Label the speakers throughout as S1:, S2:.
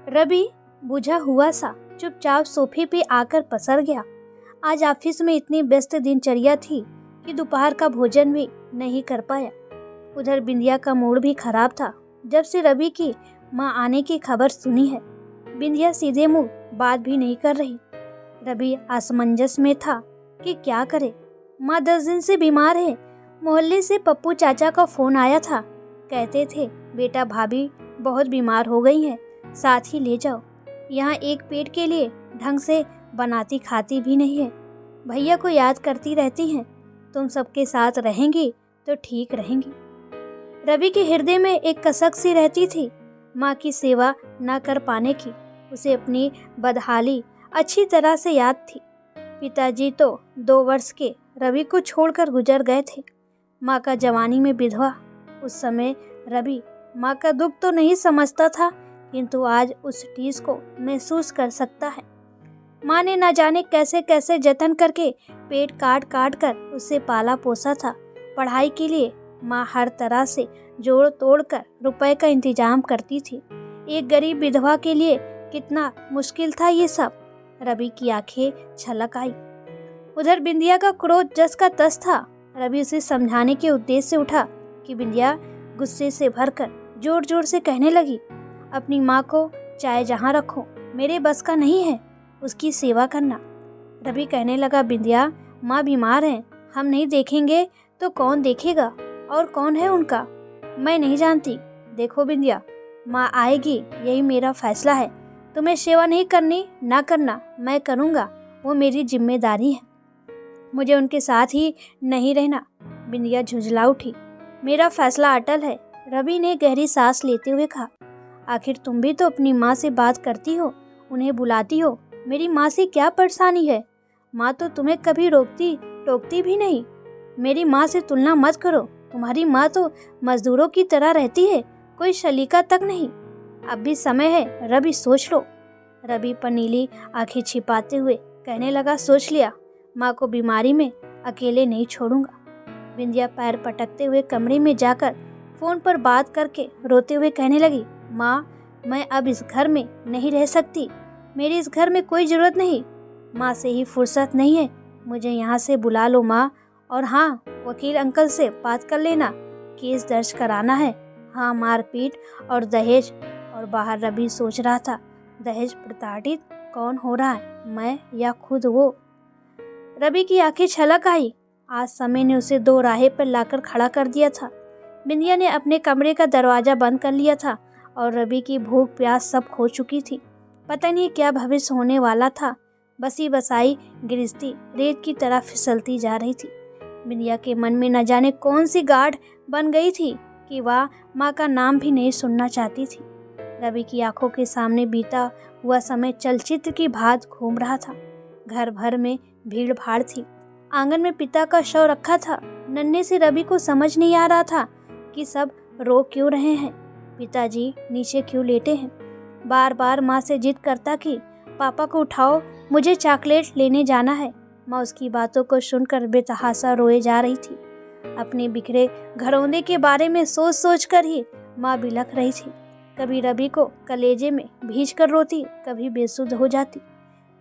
S1: रवि बुझा हुआ सा चुपचाप सोफे पे आकर पसर गया। आज ऑफिस में इतनी व्यस्त दिनचर्या थी कि दोपहर का भोजन भी नहीं कर पाया। उधर बिंदिया का मूड भी खराब था। जब से रवि की माँ आने की खबर सुनी है, बिंदिया सीधे मुंह बात भी नहीं कर रही। रवि असमंजस में था कि क्या करे। माँ 10 दिन से बीमार है। मोहल्ले से पप्पू चाचा का फोन आया था। कहते थे बेटा भाभी बहुत बीमार हो गई है, साथ ही ले जाओ। यहाँ एक पेट के लिए ढंग से बनाती खाती भी नहीं है। भैया को याद करती रहती हैं। तुम सबके साथ रहेंगी तो ठीक रहेंगी। रवि के हृदय में एक कसक सी रहती थी माँ की सेवा न कर पाने की। उसे अपनी बदहाली अच्छी तरह से याद थी। पिताजी तो 2 वर्ष के रवि को छोड़कर गुजर गए थे। माँ का जवानी में विधवा। उस समय रवि माँ का दुख तो नहीं समझता था, किंतु आज उस टीस को महसूस कर सकता है। माँ ने न जाने कैसे कैसे जतन करके पेट काट काट कर उसे पाला पोसा था। पढ़ाई के लिए माँ हर तरह से जोड़ तोड़ कर रुपए का इंतजाम करती थी। एक गरीब विधवा के लिए कितना मुश्किल था ये सब। रवि की आंखें छलक आई। उधर बिंदिया का क्रोध जस का तस था। रवि उसे समझाने के उद्देश्य से उठा कि बिंदिया गुस्से से भरकर जोर जोर से कहने लगी, अपनी माँ को चाहे जहाँ रखो, मेरे बस का नहीं है उसकी सेवा करना। रवि कहने लगा, बिंदिया माँ बीमार है, हम नहीं देखेंगे तो कौन देखेगा, और कौन है उनका, मैं नहीं जानती। देखो बिंदिया, माँ आएगी यही मेरा फैसला है। तुम्हें सेवा नहीं करनी ना करना, मैं करूँगा, वो मेरी जिम्मेदारी है। मुझे उनके साथ ही नहीं रहना। बिंदिया झुंझला उठी। मेरा फैसला अटल है। रवि ने गहरी सांस लेते हुए कहा, आखिर तुम भी तो अपनी माँ से बात करती हो, उन्हें बुलाती हो। मेरी माँ से क्या परेशानी है? माँ तो तुम्हें कभी रोकती टोकती भी नहीं। मेरी माँ से तुलना मत करो। तुम्हारी माँ तो मजदूरों की तरह रहती है, कोई शलीका तक नहीं। अब भी समय है, रवि सोच लो। रवि पर नीली आंखें छिपाते हुए कहने लगा, सोच लिया, माँ को बीमारी में अकेले नहीं छोड़ूंगा। बिंदिया पैर पटकते हुए कमरे में जाकर फोन पर बात करके रोते हुए कहने लगी, माँ मैं अब इस घर में नहीं रह सकती। मेरी इस घर में कोई ज़रूरत नहीं। माँ से ही फुर्सत नहीं है। मुझे यहाँ से बुला लो माँ। और हाँ, वकील अंकल से बात कर लेना, केस दर्ज कराना है। हाँ, मारपीट और दहेज। और बाहर रवि सोच रहा था, दहेज प्रताड़ित कौन हो रहा है, मैं या खुद वो? रवि की आंखें छलक आई। आज समय ने उसे 2 राहे पर लाकर खड़ा कर दिया था। बिंदिया ने अपने कमरे का दरवाजा बंद कर लिया था और रवि की भूख प्यास सब खो चुकी थी। पता नहीं क्या भविष्य होने वाला था। बसी बसाई गृहस्थी रेत की तरह फिसलती जा रही थी। बिंदिया के मन में न जाने कौन सी गाढ़ बन गई थी कि वह माँ का नाम भी नहीं सुनना चाहती थी। रवि की आंखों के सामने बीता हुआ समय चलचित्र की भांति घूम रहा था। घर भर में भीड़ भाड़ थी। आंगन में पिता का शव रखा था। नन्हे से रवि को समझ नहीं आ रहा था कि सब रो क्यों रहे हैं, पिताजी नीचे क्यों लेटे हैं। बार बार माँ से जिद करता कि पापा को उठाओ, मुझे चॉकलेट लेने जाना है। माँ उसकी बातों को सुनकर बेतहासा रोए जा रही थी। अपने बिखरे घरौंदे के बारे में सोच सोच कर ही माँ बिलख रही थी। कभी रवि को कलेजे में भींच कर रोती, कभी बेसुध हो जाती।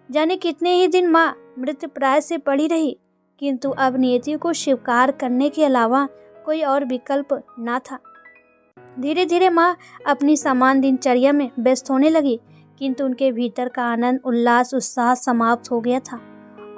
S1: जाने कितने ही दिन माँ मृत्यु प्राय से पड़ी रही, किंतु अब नियति को स्वीकार करने के अलावा कोई और विकल्प ना था। धीरे धीरे माँ अपनी समान दिनचर्या में व्यस्त होने लगी, किंतु उनके भीतर का आनंद उल्लास उत्साह समाप्त हो गया था।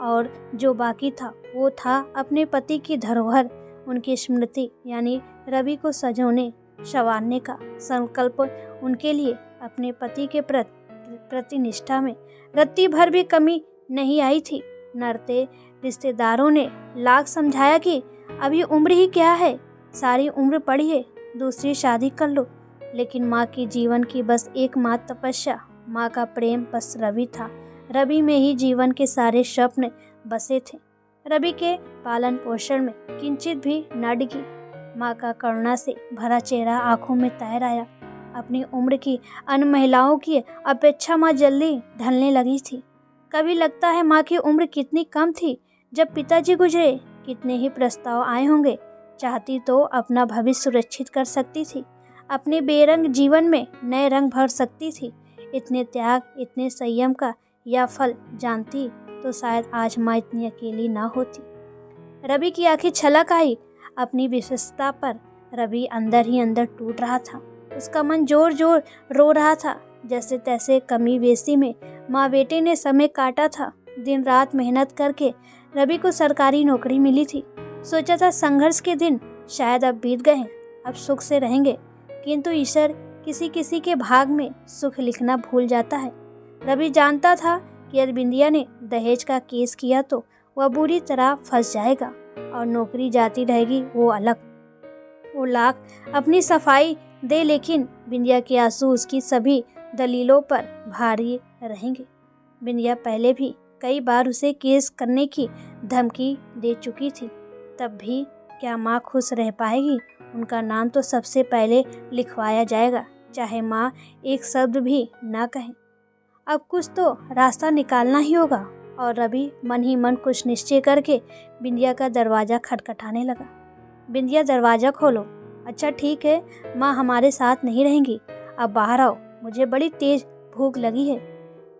S1: और जो बाकी था वो था अपने पति की धरोहर, उनकी स्मृति यानी रवि को सजोने संवारने का संकल्प। उनके लिए अपने पति के प्रति निष्ठा में रत्ती भर भी कमी नहीं आई थी। नरते रिश्तेदारों ने लाख समझाया कि अभी उम्र ही क्या है, सारी उम्र पड़ी है, दूसरी शादी कर लो। लेकिन माँ की जीवन की बस एकमात्र तपस्या, माँ का प्रेम बस रवि था। रवि में ही जीवन के सारे स्वप्न बसे थे। रवि के पालन पोषण में किंचित भी न डिगी। माँ का करुणा से भरा चेहरा आंखों में तैर आया। अपनी उम्र की अन्य महिलाओं की अपेक्षा माँ जल्दी ढलने लगी थी। कभी लगता है माँ की उम्र कितनी कम थी जब पिताजी गुजरे। कितने ही प्रस्ताव आए होंगे। चाहती तो अपना भविष्य सुरक्षित कर सकती थी, अपने बेरंग जीवन में नए रंग भर सकती थी। इतने त्याग, इतने संयम का यह फल जानती तो शायद आज माँ इतनी अकेली ना होती। रवि की आंखें छलक आई। अपनी विशेषता पर रवि अंदर ही अंदर टूट रहा था। उसका मन जोर जोर रो रहा था। जैसे तैसे कमी बेसी में माँ बेटे ने समय काटा था। दिन रात मेहनत करके रवि को सरकारी नौकरी मिली थी। सोचा था संघर्ष के दिन शायद अब बीत गए, अब सुख से रहेंगे, किंतु ईश्वर किसी किसी के भाग में सुख लिखना भूल जाता है। रवि जानता था कि यदि बिंदिया ने दहेज का केस किया तो वह बुरी तरह फंस जाएगा और नौकरी जाती रहेगी वो अलग। वो लाख अपनी सफाई दे, लेकिन बिंदिया के आंसू उसकी सभी दलीलों पर भारी रहेंगे। बिंदिया पहले भी कई बार उसे केस करने की धमकी दे चुकी थी, तब भी क्या माँ खुश रह पाएगी? उनका नाम तो सबसे पहले लिखवाया जाएगा, चाहे माँ एक शब्द भी ना कहें। अब कुछ तो रास्ता निकालना ही होगा। और रवि मन ही मन कुछ निश्चय करके बिंदिया का दरवाज़ा खटखटाने लगा। बिंदिया, दरवाज़ा खोलो। अच्छा ठीक है, माँ हमारे साथ नहीं रहेंगी, अब बाहर आओ, मुझे बड़ी तेज भूख लगी है।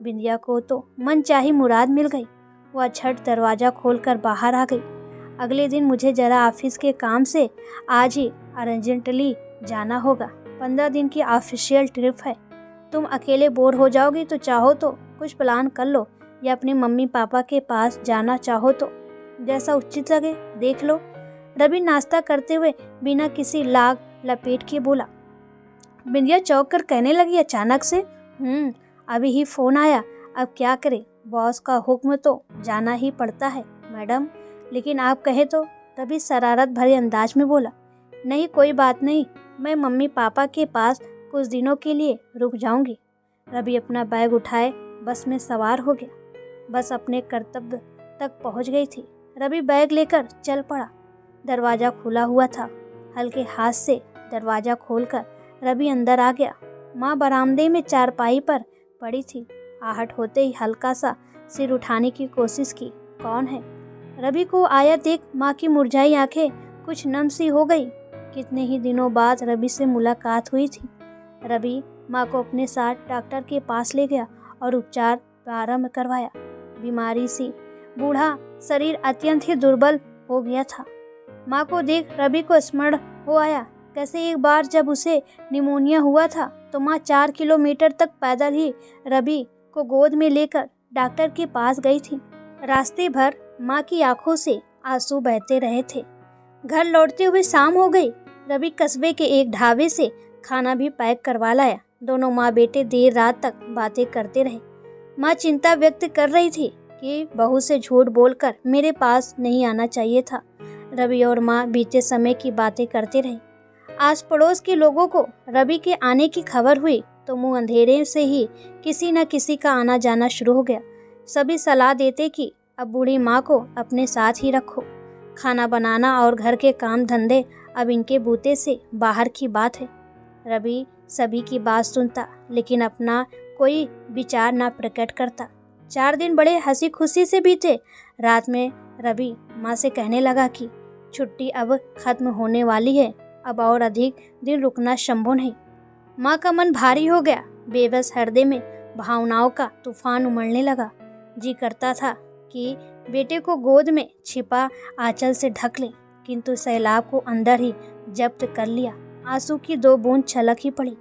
S1: बिंदिया को तो मनचाही मुराद मिल गई। वह झट दरवाज़ा खोलकर बाहर आ गई। अगले दिन मुझे जरा ऑफिस के काम से आज ही अर्जेंटली जाना होगा। 15 दिन की ऑफिशियल ट्रिप है। तुम अकेले बोर हो जाओगी तो चाहो तो कुछ प्लान कर लो, या अपने मम्मी पापा के पास जाना चाहो तो जैसा उचित लगे देख लो। रवि नाश्ता करते हुए बिना किसी लाग लपेट के बोला। बिंदिया चौंक कर कहने लगी अचानक से, अभी ही फ़ोन आया, अब क्या करें, बॉस का हुक्म तो जाना ही पड़ता है मैडम, लेकिन आप कहे तो। रवि शरारत भरे अंदाज में बोला। नहीं कोई बात नहीं, मैं मम्मी पापा के पास कुछ दिनों के लिए रुक जाऊंगी। रवि अपना बैग उठाए बस में सवार हो गया। बस अपने कर्तव्य तक पहुंच गई थी। रवि बैग लेकर चल पड़ा। दरवाज़ा खुला हुआ था। हल्के हाथ से दरवाज़ा खोलकर रवि अंदर आ गया। माँ बरामदे में चारपाई पर पड़ी थी। आहट होते ही हल्का सा सिर उठाने की कोशिश की। कौन है? रवि को आया देख माँ की मुरझाई आंखें कुछ नम सी हो गई। कितने ही दिनों बाद रवि से मुलाकात हुई थी। रवि माँ को अपने साथ डॉक्टर के पास ले गया और उपचार प्रारंभ करवाया। बीमारी सी बूढ़ा शरीर अत्यंत ही दुर्बल हो गया था। माँ को देख रवि को स्मरण हो आया कैसे एक बार जब उसे निमोनिया हुआ था तो माँ 4 किलोमीटर तक पैदल ही रवि को गोद में लेकर डॉक्टर के पास गई थी। रास्ते भर माँ की आंखों से आंसू बहते रहे थे। घर लौटते हुए शाम हो गई। रवि कस्बे के एक ढाबे से खाना भी पैक करवा लाया। दोनों माँ बेटे देर रात तक बातें करते रहे। माँ चिंता व्यक्त कर रही थी कि बहू से झूठ बोलकर मेरे पास नहीं आना चाहिए था। रवि और माँ बीते समय की बातें करते रहे। आस पड़ोस के लोगों को रवि के आने की खबर हुई तो मुंह अंधेरे से ही किसी न किसी का आना जाना शुरू हो गया। सभी सलाह देते कि अब बूढ़ी माँ को अपने साथ ही रखो। खाना बनाना और घर के काम धंधे अब इनके बूते से बाहर की बात है। रवि सभी की बात सुनता, लेकिन अपना कोई विचार ना प्रकट करता। 4 दिन बड़े हंसी खुशी से बीते। रात में रवि माँ से कहने लगा कि छुट्टी अब खत्म होने वाली है, अब और अधिक दिन रुकना संभव नहीं। माँ का मन भारी हो गया। बेबस हृदय में भावनाओं का तूफान उमड़ने लगा। जी करता था कि बेटे को गोद में छिपा आंचल से ढक ले, किंतु सैलाब को अंदर ही जब्त कर लिया। आंसू की 2 बूंद छलक ही पड़ी।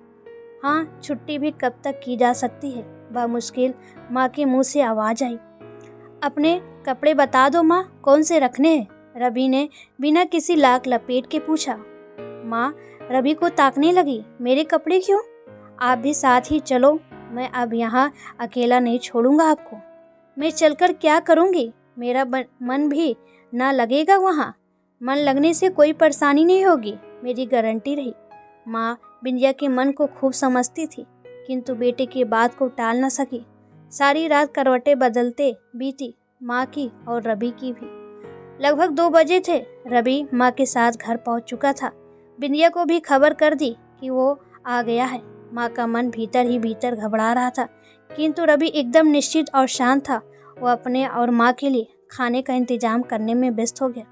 S1: हाँ, छुट्टी भी कब तक की जा सकती है? बामुश्किल माँ के मुंह से आवाज आई। अपने कपड़े बता दो माँ, कौन से रखने हैं? रवि ने बिना किसी लाग लपेट के पूछा। माँ रवि को ताकने लगी। मेरे कपड़े क्यों? आप भी साथ ही चलो, मैं अब यहाँ अकेला नहीं छोड़ूंगा आपको। मैं चलकर क्या करूँगी? मेरा मन भी ना लगेगा वहाँ। मन लगने से कोई परेशानी नहीं होगी, मेरी गारंटी रही। माँ बिंदिया के मन को खूब समझती थी, किंतु बेटे की बात को टाल न सकी। सारी रात करवटें बदलते बीती, माँ की और रवि की भी। लगभग 2 बजे थे। रवि माँ के साथ घर पहुँच चुका था। बिंदिया को भी खबर कर दी कि वो आ गया है। माँ का मन भीतर ही भीतर घबरा रहा था, किंतु रवि एकदम निश्चित और शांत था। वो अपने और माँ के लिए खाने का इंतजाम करने में व्यस्त हो गया।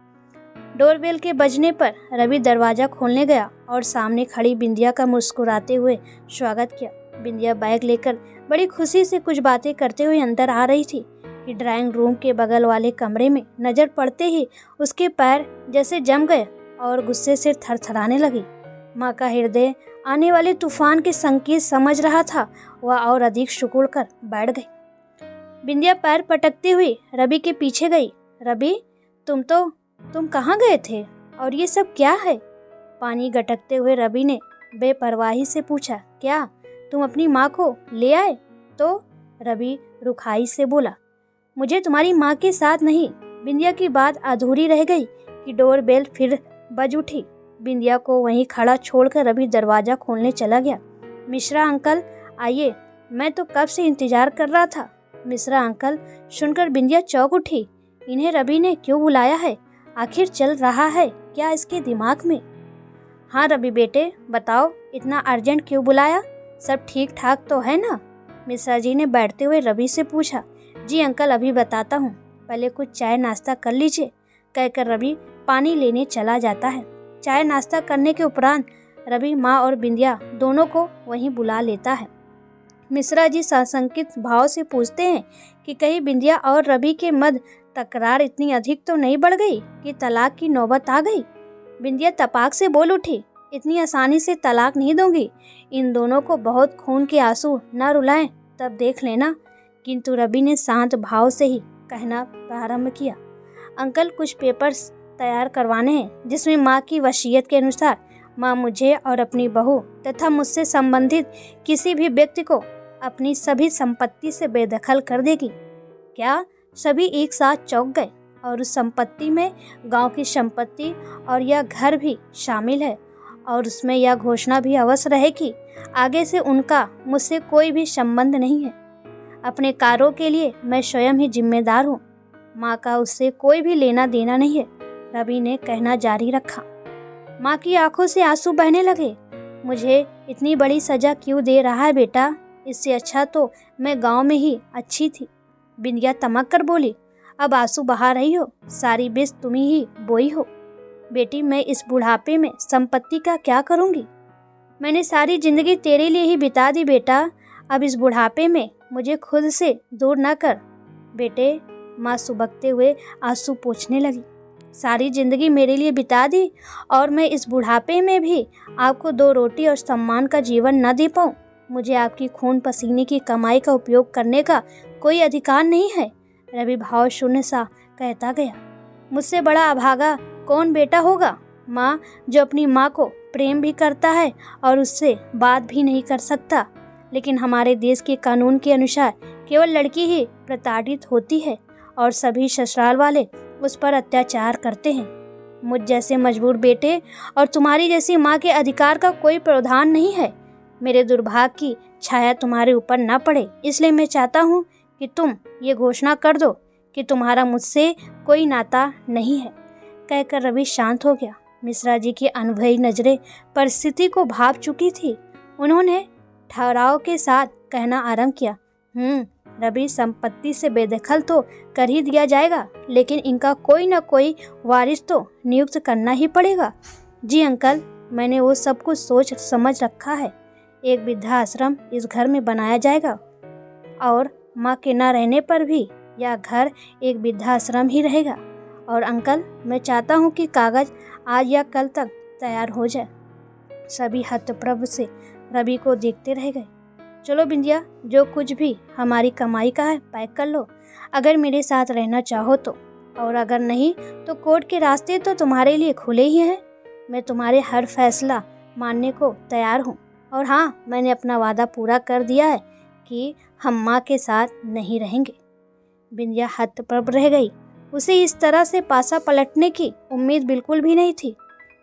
S1: डोरबेल के बजने पर रवि दरवाज़ा खोलने गया और सामने खड़ी बिंदिया का मुस्कुराते हुए स्वागत किया। बिंदिया बैग लेकर बड़ी खुशी से कुछ बातें करते हुए अंदर आ रही थी कि ड्राइंग रूम के बगल वाले कमरे में नज़र पड़ते ही उसके पैर जैसे जम गए और गुस्से से थरथराने लगी। माँ का हृदय आने वाले तूफान के संकेत समझ रहा था। वह और अधिक सिकुड़ कर बैठ गई। बिंदिया पैर पटकती हुई रवि के पीछे गई। रवि, तुम कहाँ गए थे और ये सब क्या है? पानी गटकते हुए रवि ने बेपरवाही से पूछा। क्या तुम अपनी माँ को ले आए? तो रवि रुखाई से बोला, मुझे तुम्हारी माँ के साथ नहीं। बिंदिया की बात अधूरी रह गई कि डोरबेल फिर बज उठी। बिंदिया को वहीं खड़ा छोड़कर रवि दरवाज़ा खोलने चला गया। मिश्रा अंकल आइए, मैं तो कब से इंतजार कर रहा था। मिश्रा अंकल सुनकर बिंदिया चौंक उठी। इन्हें रवि ने क्यों बुलाया है? आखिर चल रहा है क्या इसके दिमाग में? हाँ रवि बेटे, बताओ इतना अर्जेंट क्यों बुलाया? सब ठीक ठाक तो है ना? मिश्रा जी ने बैठते हुए रवि से पूछा। जी अंकल, अभी बताता हूँ, पहले कुछ चाय नाश्ता कर लीजिए, कहकर रवि पानी लेने चला जाता है। चाय नाश्ता करने के उपरांत रवि माँ और बिंदिया दोनों को वहीं बुला लेता है। मिश्रा जी साशंकित भाव से पूछते हैं कि कहीं बिंदिया और रवि के मध्य तकरार इतनी अधिक तो नहीं बढ़ गई कि तलाक की नौबत आ गई। बिंदिया तपाक से बोल उठी, इतनी आसानी से तलाक नहीं दूंगी। इन दोनों को बहुत खून के आंसू न रुलाएं, तब देख लेना। किंतु रवि ने शांत भाव से ही कहना प्रारंभ किया। अंकल, कुछ पेपर्स तैयार करवाने हैं जिसमें माँ की वसीयत के अनुसार माँ मुझे और अपनी बहू तथा मुझसे संबंधित किसी भी व्यक्ति को अपनी सभी संपत्ति से बेदखल कर देगी। क्या? सभी एक साथ चौंक गए। और उस संपत्ति में गांव की संपत्ति और यह घर भी शामिल है, और उसमें यह घोषणा भी अवश्य रहे कि आगे से उनका मुझसे कोई भी संबंध नहीं है। अपने कार्यों के लिए मैं स्वयं ही जिम्मेदार हूँ। माँ का उससे कोई भी लेना देना नहीं है, रवि ने कहना जारी रखा। माँ की आंखों से आंसू बहने लगे। मुझे इतनी बड़ी सजा क्यों दे रहा है बेटा? इससे अच्छा तो मैं गांव में ही अच्छी थी। बिंदिया तमक कर बोली, अब आंसू बहा रही हो? सारी बीज तुम ही बोई हो। बेटी, मैं इस बुढ़ापे में संपत्ति का क्या करूंगी? मैंने सारी जिंदगी तेरे लिए ही बिता दी बेटा। अब इस बुढ़ापे में मुझे खुद से दूर न कर बेटे। माँ सुबकते हुए आंसू पोंछने लगी। सारी जिंदगी मेरे लिए बिता दी और मैं इस बुढ़ापे में भी आपको 2 रोटी और सम्मान का जीवन न दे पाऊँ? मुझे आपकी खून पसीने की कमाई का उपयोग करने का कोई अधिकार नहीं है, रवि भाव शून्य सा कहता गया। मुझसे बड़ा अभागा कौन बेटा होगा? माँ, जो अपनी माँ को प्रेम भी करता है और उससे बात भी नहीं कर सकता। लेकिन हमारे देश के कानून के अनुसार केवल लड़की ही प्रताड़ित होती है और सभी ससुराल वाले उस पर अत्याचार करते हैं। मुझ जैसे मजबूर बेटे और तुम्हारी जैसी माँ के अधिकार का कोई प्रावधान नहीं है। मेरे दुर्भाग्य की छाया तुम्हारे ऊपर न पड़े, इसलिए मैं चाहता हूँ कि तुम ये घोषणा कर दो कि तुम्हारा मुझसे कोई नाता नहीं है। कहकर रवि शांत हो गया। मिश्रा जी की अनुभवी नजरें परिस्थिति को भांप चुकी थी। उन्होंने ठहराव के साथ कहना आरंभ किया। रवि, संपत्ति से बेदखल तो कर ही दिया जाएगा, लेकिन इनका कोई न कोई वारिस तो नियुक्त करना ही पड़ेगा। जी अंकल, मैंने वो सब कुछ सोच समझ रखा है। एक वृद्धाश्रम इस घर में बनाया जाएगा और माँ के न रहने पर भी यह घर एक वृद्धाश्रम ही रहेगा। और अंकल, मैं चाहता हूँ कि कागज आज या कल तक तैयार हो जाए। सभी हतप्रभ से रवि को देखते रह गए। चलो बिंदिया, जो कुछ भी हमारी कमाई का है पैक कर लो, अगर मेरे साथ रहना चाहो तो, और अगर नहीं तो कोर्ट के रास्ते तो तुम्हारे लिए खुले ही हैं। मैं तुम्हारे हर फैसला मानने को तैयार हूँ। और हाँ, मैंने अपना वादा पूरा कर दिया है कि हम माँ के साथ नहीं रहेंगे। बिंदिया हतप्रभ रह गई। उसे इस तरह से पासा पलटने की उम्मीद बिल्कुल भी नहीं थी।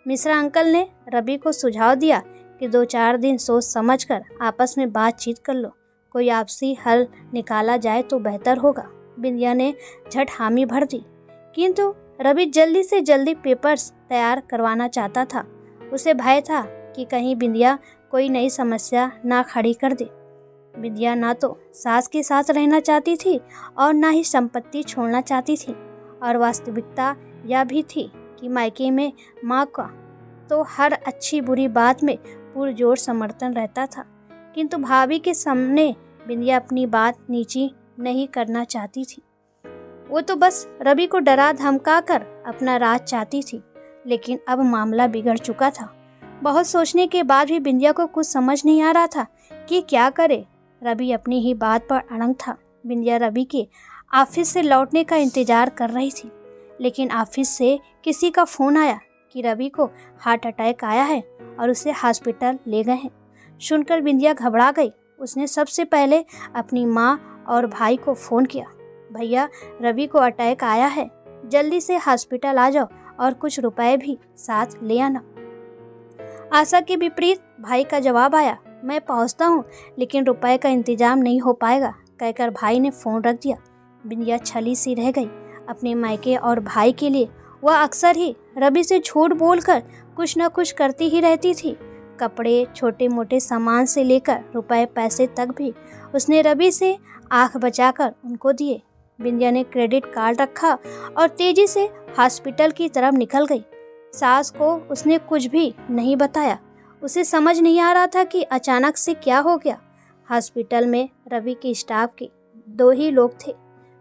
S1: मिश्रा अंकल ने रवि को सुझाव दिया कि 2-4 दिन सोच समझकर आपस में बातचीत कर लो, कोई आपसी हल निकाला जाए तो बेहतर होगा। बिंदिया ने झट हामी भर दी, किंतु रवि जल्दी से जल्दी पेपर्स तैयार करवाना चाहता था। उसे भय था कि कहीं बिंदिया कोई नई समस्या ना खड़ी कर दे। बिंदिया ना तो सास के साथ रहना चाहती थी और ना ही संपत्ति छोड़ना चाहती थी, और वास्तविकता यह भी थी कि मायके में माँ का तो हर अच्छी बुरी बात में पुरजोर समर्थन रहता था, किंतु भाभी के सामने बिंदिया अपनी बात नीची नहीं करना चाहती थी। वो तो बस रवि को डरा धमका कर अपना राज चाहती थी, लेकिन अब मामला बिगड़ चुका था। बहुत सोचने के बाद भी बिंदिया को कुछ समझ नहीं आ रहा था कि क्या करे। रवि अपनी ही बात पर अड़ंग था। बिंदिया रवि के ऑफिस से लौटने का इंतजार कर रही थी, लेकिन ऑफिस से किसी का फ़ोन आया कि रवि को हार्ट अटैक आया है और उसे हॉस्पिटल ले गए हैं। सुनकर बिंदिया घबरा गई। उसने सबसे पहले अपनी माँ और भाई को फ़ोन किया। भैया, रवि को अटैक आया है, जल्दी से हॉस्पिटल आ जाओ और कुछ रुपए भी साथ ले आना। आशा के विपरीत भाई का जवाब आया, मैं पहुंचता हूं, लेकिन रुपए का इंतजाम नहीं हो पाएगा, कहकर भाई ने फ़ोन रख दिया। बिंदिया छली सी रह गई। अपने मायके और भाई के लिए वह अक्सर ही रवि से झूठ बोलकर कुछ न कुछ करती ही रहती थी। कपड़े, छोटे मोटे सामान से लेकर रुपए पैसे तक भी उसने रवि से आंख बचाकर उनको दिए। बिंदिया ने क्रेडिट कार्ड रखा और तेजी से हॉस्पिटल की तरफ निकल गई। सास को उसने कुछ भी नहीं बताया। उसे समझ नहीं आ रहा था कि अचानक से क्या हो गया। हॉस्पिटल में रवि के स्टाफ के 2 ही लोग थे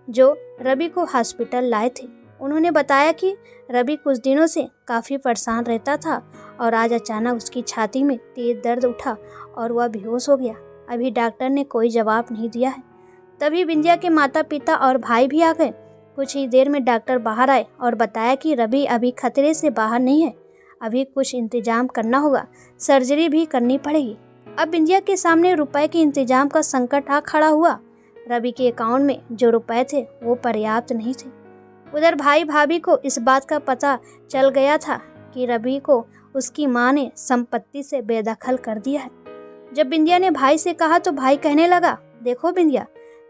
S1: जो रवि को हॉस्पिटल लाए थे। उन्होंने बताया कि रवि कुछ दिनों से काफ़ी परेशान रहता था और आज अचानक उसकी छाती में तेज दर्द उठा और वह बेहोश हो गया। अभी डॉक्टर ने कोई जवाब नहीं दिया है। तभी बिंदिया के माता पिता और भाई भी आ गए। कुछ ही देर में डॉक्टर बाहर आए और बताया कि रवि अभी खतरे से बाहर नहीं है, अभी कुछ इंतजाम करना होगा, सर्जरी भी करनी पड़ेगी। अब बिंदिया के सामने रुपए के इंतजाम का संकट आ खड़ा हुआ। रवि के अकाउंट में जो रुपए थे वो पर्याप्त नहीं थे। उधर भाई भाभी को इस बात का पता चल गया था कि रवि को उसकी माँ ने संपत्ति से बेदखल कर दिया है। जब बिंदिया ने भाई से कहा तो भाई कहने लगा, देखो बिंदिया,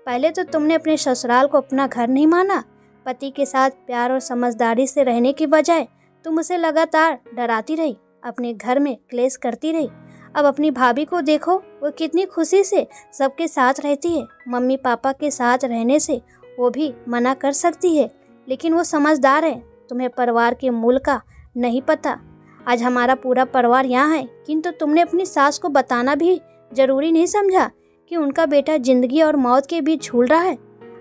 S1: पहले तो तुमने अपने ससुराल को अपना घर नहीं माना। पति के साथ प्यार और समझदारी से रहने की बजाय तुम उसे लगातार डराती रही, अपने घर में क्लेश करती रही। अब अपनी भाभी को देखो, वो कितनी खुशी से सबके साथ रहती है। मम्मी पापा के साथ रहने से वो भी मना कर सकती है, लेकिन वो समझदार है। तुम्हें परिवार के मूल का नहीं पता। आज हमारा पूरा परिवार यहाँ है, किंतु तुमने अपनी सास को बताना भी जरूरी नहीं समझा कि उनका बेटा जिंदगी और मौत के बीच झूल रहा है।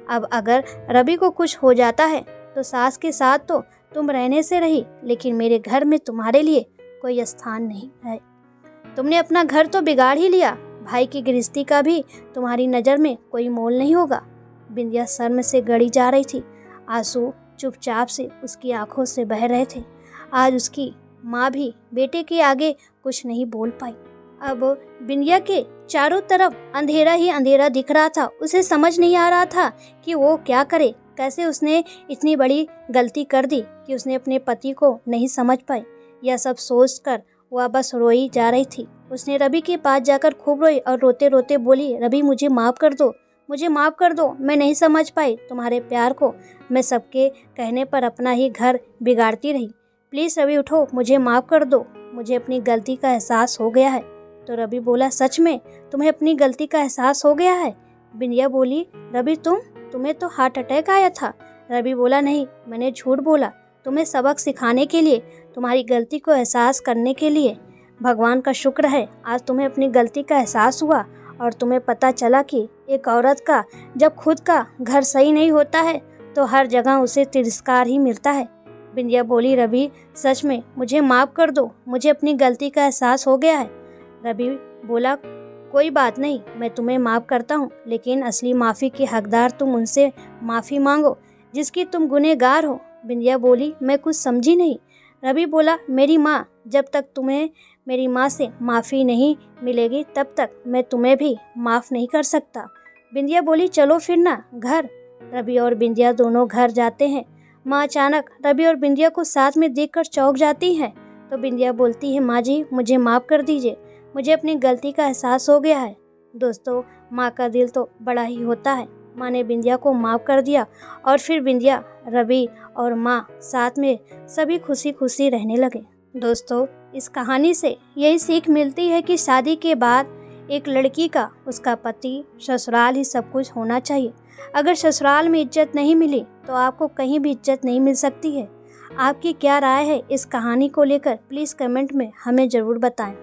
S1: अब अगर रवि को कुछ हो जाता है तो सास के साथ तो तुम रहने से रही, लेकिन मेरे घर में तुम्हारे लिए कोई स्थान नहीं है। तुमने अपना घर तो बिगाड़ ही लिया, भाई की गृहस्थी का भी तुम्हारी नज़र में कोई मोल नहीं होगा। बिंदिया शर्म से गड़ी जा रही थी। आंसू चुपचाप से उसकी आंखों से बह रहे थे। आज उसकी माँ भी बेटे के आगे कुछ नहीं बोल पाई। अब बिंदिया के चारों तरफ अंधेरा ही अंधेरा दिख रहा था। उसे समझ नहीं आ रहा था कि वो क्या करे। कैसे उसने इतनी बड़ी गलती कर दी कि उसने अपने पति को नहीं समझ पाई। यह सब सोचकर वह बस रोई जा रही थी। उसने रवि के पास जाकर खूब रोई और रोते रोते बोली, रवि मुझे माफ़ कर दो, मुझे माफ़ कर दो। मैं नहीं समझ पाई तुम्हारे प्यार को। मैं सबके कहने पर अपना ही घर बिगाड़ती रही। प्लीज़ रवि उठो, मुझे माफ़ कर दो। मुझे अपनी गलती का एहसास हो गया है। तो रवि बोला, सच में तुम्हें अपनी गलती का एहसास हो गया है? बिंदिया बोली, रवि तुम्हें तो हार्ट अटैक आया था। रवि बोला, नहीं, मैंने झूठ बोला। तुम्हें सबक सिखाने के लिए, तुम्हारी गलती को एहसास करने के लिए। भगवान का शुक्र है आज तुम्हें अपनी गलती का एहसास हुआ और तुम्हें पता चला कि एक औरत का जब खुद का घर सही नहीं होता है तो हर जगह उसे तिरस्कार ही मिलता है। बिंदिया बोली, रवि सच में मुझे माफ़ कर दो, मुझे अपनी गलती का एहसास हो गया है। रवि बोला, कोई बात नहीं, मैं तुम्हें माफ़ करता हूँ, लेकिन असली माफ़ी के हकदार तुम उनसे माफ़ी मांगो जिसकी तुम गुनहगार हो। बिंदिया बोली, मैं कुछ समझी नहीं। रवि बोला, मेरी माँ, जब तक तुम्हें मेरी माँ से माफ़ी नहीं मिलेगी तब तक मैं तुम्हें भी माफ़ नहीं कर सकता। बिंदिया बोली, चलो फिर ना घर। रवि और बिंदिया दोनों घर जाते हैं। माँ अचानक रवि और बिंदिया को साथ में देखकर चौंक जाती है। तो बिंदिया बोलती है, माँ जी मुझे माफ़ कर दीजिए, मुझे अपनी गलती का एहसास हो गया है। दोस्तों, माँ का दिल तो बड़ा ही होता है। माँ ने बिंदिया को माफ़ कर दिया और फिर बिंदिया, रवि और माँ साथ में सभी खुशी खुशी रहने लगे। दोस्तों, इस कहानी से यही सीख मिलती है कि शादी के बाद एक लड़की का उसका पति, ससुराल ही सब कुछ होना चाहिए। अगर ससुराल में इज्जत नहीं मिली तो आपको कहीं भी इज्जत नहीं मिल सकती है। आपकी क्या राय है इस कहानी को लेकर? प्लीज़ कमेंट में हमें ज़रूर बताएं।